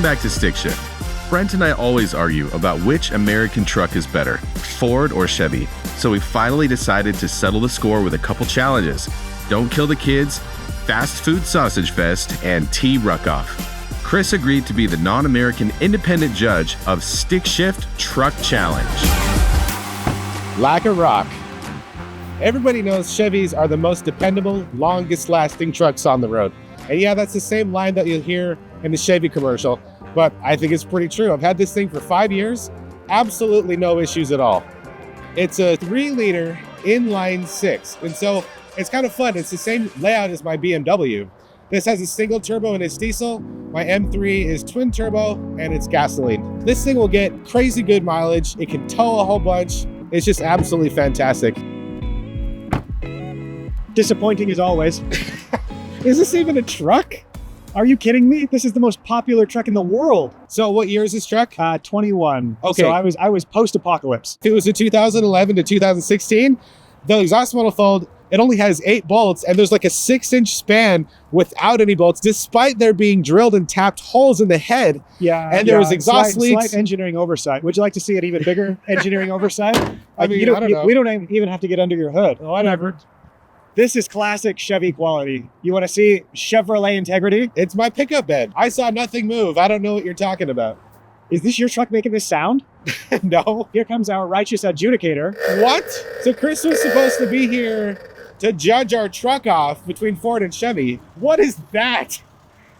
Welcome back to Stickshift. Brent and I always argue about which American truck is better, Ford or Chevy. So we finally decided to settle the score with a couple challenges. Don't Kill the Kids, Fast Food Sausage Fest, and T-Ruck-Off. Chris agreed to be the non-American independent judge of Stickshift Truck Challenge. Like a rock. Everybody knows Chevys are the most dependable, longest-lasting trucks on the road. And yeah, that's the same line that you'll hear in the Chevy commercial, but I think it's pretty true. I've had this thing for 5 years, absolutely no issues at all. It's a 3-liter inline 6, and so it's kind of fun. It's the same layout as my BMW. This has a single turbo and it's diesel. My M3 is twin turbo and it's gasoline. This thing will get crazy good mileage. It can tow a whole bunch. It's just absolutely fantastic. Disappointing as always. Is this even a truck? Are you kidding me? This is the most popular truck in the world. So what year is this truck? 21. Okay. So I was post-apocalypse. If it was a 2011 to 2016, the exhaust manifold, it only has 8 bolts and there's like a 6-inch span without any bolts, despite there being drilled and tapped holes in the head. Yeah. And there was exhaust leaks. Slight engineering oversight. Would you like to see an even bigger engineering oversight? I mean, I don't know. We don't even have to get under your hood. Whatever. This is classic Chevy quality. You want to see Chevrolet integrity? It's my pickup bed. I saw nothing move. I don't know what you're talking about. Is this your truck making this sound? No. Here comes our righteous adjudicator. What? So Chris was supposed to be here to judge our truck off between Ford and Chevy. What is that?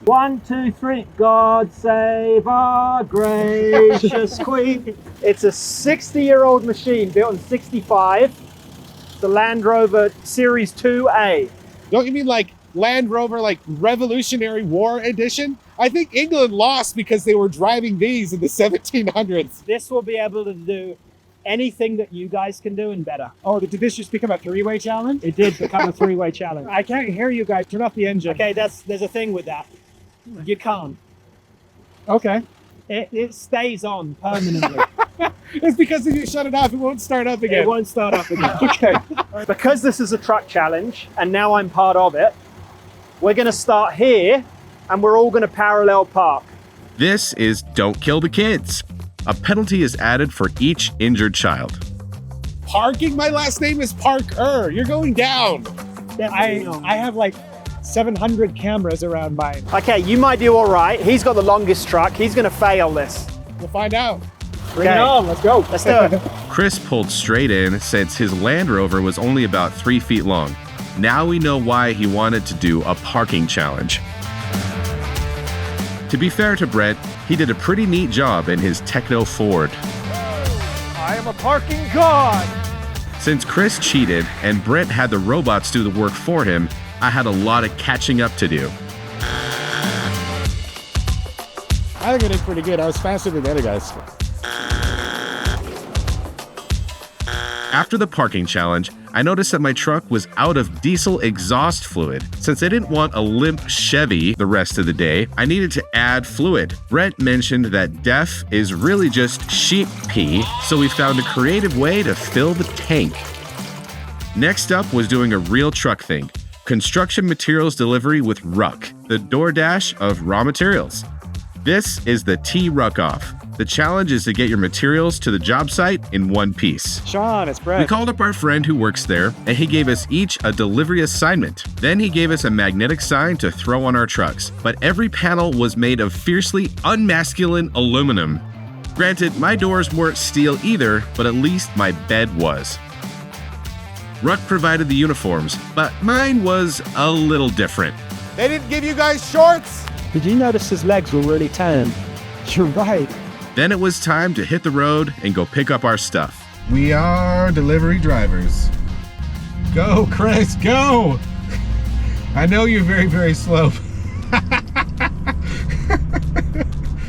1, 2, 3. God save our gracious Queen. It's a 60-year-old machine built in 65. The Land Rover Series 2A. Don't you mean like Land Rover, like Revolutionary War edition? I think England lost because they were driving these in the 1700s. This will be able to do anything that you guys can do and better. Oh, did this just become a 3-way challenge? It did become a 3-way challenge. I can't hear you guys. Turn off the engine. Okay, there's a thing with that. You can't. Okay. It stays on permanently. It's because if you shut it off, it won't start up again. It won't start up again. Okay. Because this is a truck challenge, and now I'm part of it, we're going to start here, and we're all going to parallel park. This is Don't Kill the Kids. A penalty is added for each injured child. Parking? My last name is Parker. You're going down. I have like 700 cameras around mine. Okay, you might do all right. He's got the longest truck. He's going to fail this. We'll find out. Bring it on. Let's go. Let's do it. Chris pulled straight in since his Land Rover was only about 3 feet long. Now we know why he wanted to do a parking challenge. To be fair to Brent, he did a pretty neat job in his Techno Ford. I am a parking god. Since Chris cheated and Brent had the robots do the work for him, I had a lot of catching up to do. I think I did pretty good. I was faster than the other guys. After the parking challenge, I noticed that my truck was out of diesel exhaust fluid. Since I didn't want a limp Chevy the rest of the day, I needed to add fluid. Brent mentioned that DEF is really just sheep pee, so we found a creative way to fill the tank. Next up was doing a real truck thing. Construction materials delivery with Ruck, the DoorDash of raw materials. This is the T-Ruck-Off. The challenge is to get your materials to the job site in one piece. Sean, it's Brett. We called up our friend who works there, and he gave us each a delivery assignment. Then he gave us a magnetic sign to throw on our trucks. But every panel was made of fiercely unmasculine aluminum. Granted, my doors weren't steel either, but at least my bed was. Ruck provided the uniforms, but mine was a little different. They didn't give you guys shorts? Did you notice his legs were really tan? You're right. Then it was time to hit the road and go pick up our stuff. We are delivery drivers. Go, Chris, go! I know you're very, very slow.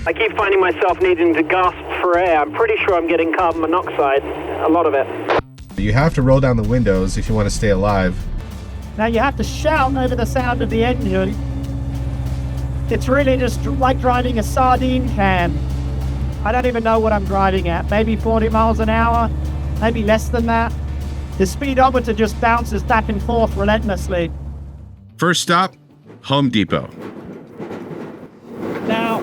I keep finding myself needing to gasp for air. I'm pretty sure I'm getting carbon monoxide, a lot of it. You have to roll down the windows if you want to stay alive. Now you have to shout over the sound of the engine. It's really just like driving a sardine can. I don't even know what I'm driving at. Maybe 40 miles an hour, maybe less than that. The speedometer just bounces back and forth relentlessly. First stop, Home Depot. Now,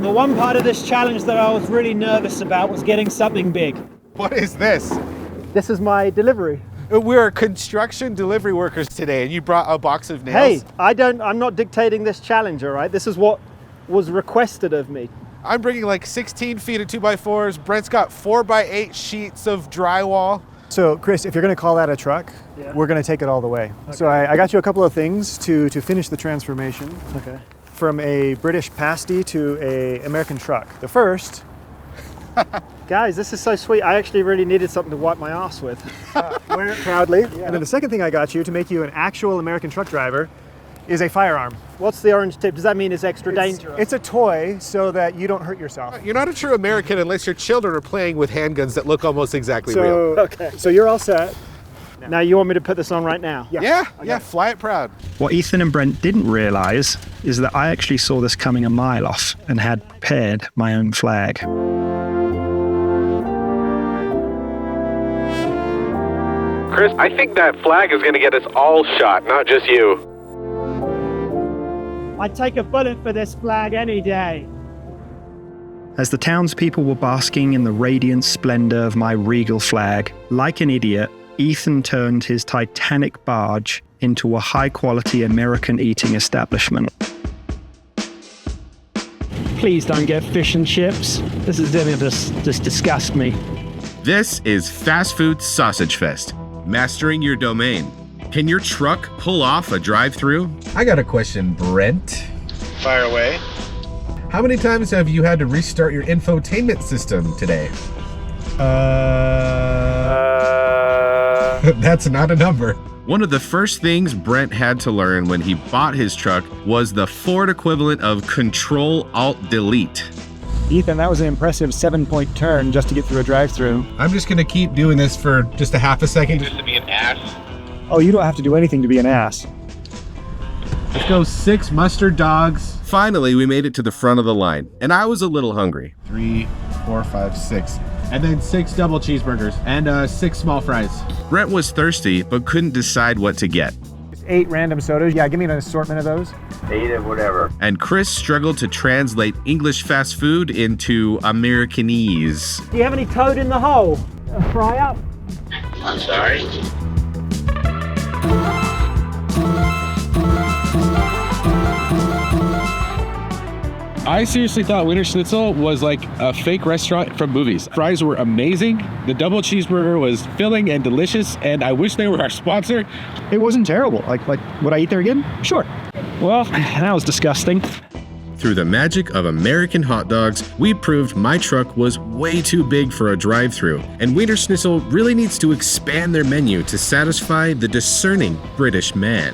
The one part of this challenge that I was really nervous about was getting something big. What is this? This is my delivery. We're construction delivery workers today, and you brought a box of nails. Hey, I'm not dictating this challenge, all right? This is what was requested of me. I'm bringing like 16 feet of 2x4s. Brent's got 4x8 sheets of drywall. So, Chris, if you're going to call that a truck, we're going to take it all the way. Okay. So I got you a couple of things to finish the transformation. Okay. From a British pasty to a American truck. The first... Guys, this is so sweet. I actually really needed something to wipe my ass with. Wear it proudly. Yeah. And then the second thing I got you to make you an actual American truck driver is a firearm. What's the orange tip? Does that mean it's extra dangerous? It's a toy so that you don't hurt yourself. You're not a true American unless your children are playing with handguns that look almost exactly real. Okay. So you're all set. Now you want me to put this on right now? Yeah, fly it proud. What Ethan and Brent didn't realize is that I actually saw this coming a mile off and had prepared my own flag. Chris, I think that flag is going to get us all shot, not just you. I'd take a bullet for this flag any day. As the townspeople were basking in the radiant splendor of my regal flag, like an idiot, Ethan turned his Titanic barge into a high-quality American eating establishment. Please don't get fish and chips. This is going to just disgust me. This is Fast Food Sausage Fest. Mastering your domain. Can your truck pull off a drive-through? I got a question, Brent. Fire away. How many times have you had to restart your infotainment system today? That's not a number. One of the first things Brent had to learn when he bought his truck was the Ford equivalent of Control-Alt-Delete. Ethan, that was an impressive 7-point turn just to get through a drive-through. I'm just gonna keep doing this for just a half a second. Just to be an ass. Oh, you don't have to do anything to be an ass. Let's go 6 mustard dogs. Finally, we made it to the front of the line, and I was a little hungry. 3, 4, 5, 6. And then 6 double cheeseburgers and 6 small fries. Brent was thirsty, but couldn't decide what to get. 8 random sodas. Yeah, give me an assortment of those. 8 of whatever. And Chris struggled to translate English fast food into Americanese. Do you have any toad in the hole? Fry up. I'm sorry? I seriously thought Wiener Schnitzel was like a fake restaurant from movies. Fries were amazing. The double cheeseburger was filling and delicious, and I wish they were our sponsor. It wasn't terrible. Like, would I eat there again? Sure. Well, that was disgusting. Through the magic of American hot dogs, we proved my truck was way too big for a drive-thru, and Wiener Schnitzel really needs to expand their menu to satisfy the discerning British man.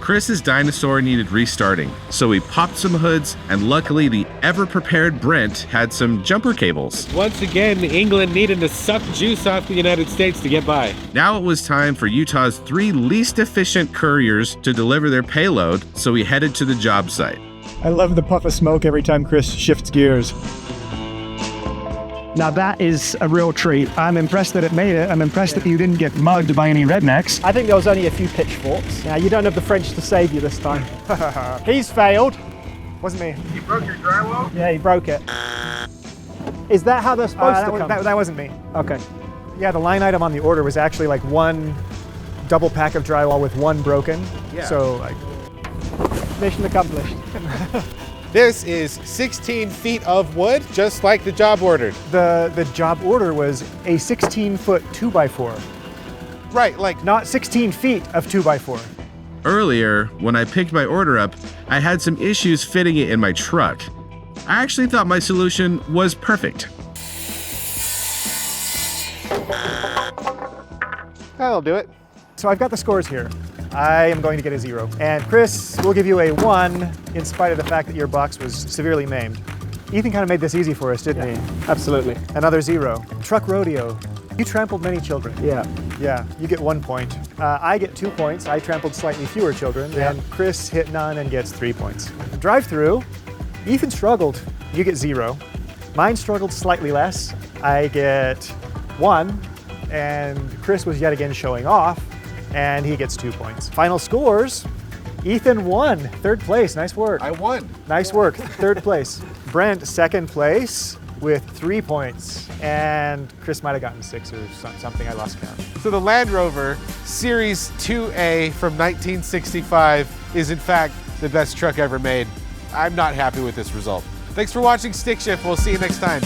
Chris's dinosaur needed restarting, so we popped some hoods, and luckily the ever-prepared Brent had some jumper cables. Once again, England needed to suck juice off the United States to get by. Now it was time for Utah's 3 least efficient couriers to deliver their payload, so we headed to the job site. I love the puff of smoke every time Chris shifts gears. Now that is a real treat. I'm impressed that it made it. I'm impressed that you didn't get mugged by any rednecks. I think there was only a few pitchforks. Now you don't have the French to save you this time. He's failed. Wasn't me. You broke your drywall? Yeah, he broke it. Is that how they're supposed to come? That wasn't me. Okay. Yeah, the line item on the order was actually like 1 double pack of drywall with 1 broken. Yeah. So like, Mission accomplished. This is 16 feet of wood, just like the job ordered. the job order was a 16-foot 2x4. Right, like Not 16 feet of 2x4. Earlier, when I picked my order up, I had some issues fitting it in my truck. I actually thought my solution was perfect. That'll do it. So I've got the scores here. I am going to get a 0. And Chris, we'll give you a 1 in spite of the fact that your box was severely maimed. Ethan kind of made this easy for us, didn't he? Absolutely. Another 0. Truck rodeo. You trampled many children. Yeah. Yeah, you get 1 point. I get 2 points. I trampled slightly fewer children. Yeah. And Chris hit none and gets 3 points. Drive-through. Ethan struggled. You get 0. Mine struggled slightly less. I get 1. And Chris was yet again showing off, and he gets 2 points. Final scores, Ethan won, 3rd place. Nice work. I won. Nice work, 3rd place. Brent, 2nd place with 3 points. And Chris might have gotten 6 or something, I lost count. So the Land Rover Series 2A from 1965 is in fact the best truck ever made. I'm not happy with this result. Thanks for watching Stickshift. We'll see you next time.